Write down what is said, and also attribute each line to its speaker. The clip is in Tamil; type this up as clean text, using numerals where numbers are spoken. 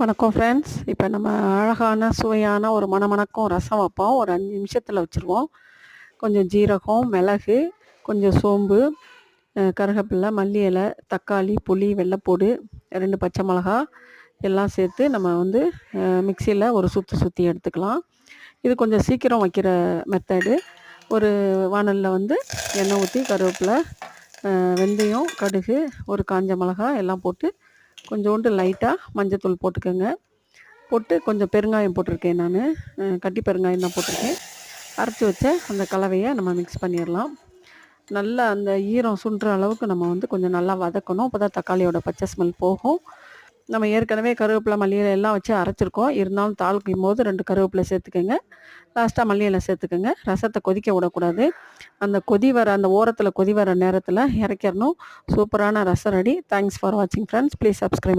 Speaker 1: வணக்கம் ஃப்ரெண்ட்ஸ். இப்போ நம்ம அழகான சுவையான ஒரு மணமணக்கும் ரசம் வைப்போம். ஒரு 5 நிமிஷத்தில் வச்சுருவோம். கொஞ்சம் ஜீரகம், மிளகு, கொஞ்சம் சோம்பு, கருவேப்பிலை, மல்லி இலை, தக்காளி, புளி, வெள்ளைப்பூடு, 2 பச்சை மிளகா எல்லாம் சேர்த்து நம்ம வந்து மிக்சியில் ஒரு சுற்றி எடுத்துக்கலாம். இது கொஞ்சம் சீக்கிரம் வைக்கிற மெத்தடு. ஒரு வாணலில் வந்து எண்ணெய் ஊற்றி கருவேப்பிலை, வெந்தயம், கடுகு, ஒரு காஞ்ச மிளகா எல்லாம் போட்டு கொஞ்சோண்டு லைட்டாக மஞ்சத்தூள் போட்டுக்கோங்க. போட்டு கொஞ்சம் பெருங்காயம் போட்டிருக்கேன் நான். கட்டி பெருங்காயம் தான் போட்டிருக்கேன். அரைச்சி வச்ச அந்த கலவையை நம்ம மிக்ஸ் பண்ணிடலாம். நல்லா அந்த ஈரம் சுண்டுற அளவுக்கு நம்ம வந்து கொஞ்சம் நல்லா வதக்கணும். அப்போ தான் தக்காளியோட பச்சை ஸ்மெல் போகும். நம்ம ஏற்கனவே கருவேப்பிலை, மல்லி இலை எல்லாம் வச்சு அரைச்சிருக்கோம். இருந்தாலும் தாளிக்கும் போது 2 கருவேப்பிலை சேர்த்துக்கோங்க. லாஸ்ட்டாக மல்லி இலை சேர்த்துக்கோங்க. ரசத்தை கொதிக்க விடக்கூடாது. அந்த கொதி வர அந்த ஓரத்தில் கொதி வர நேரத்தில் இறக்கிடணும். சூப்பரான ரசம் ரெடி. தேங்க்ஸ் ஃபார் வாட்சிங் ஃப்ரெண்ட்ஸ். Please subscribe.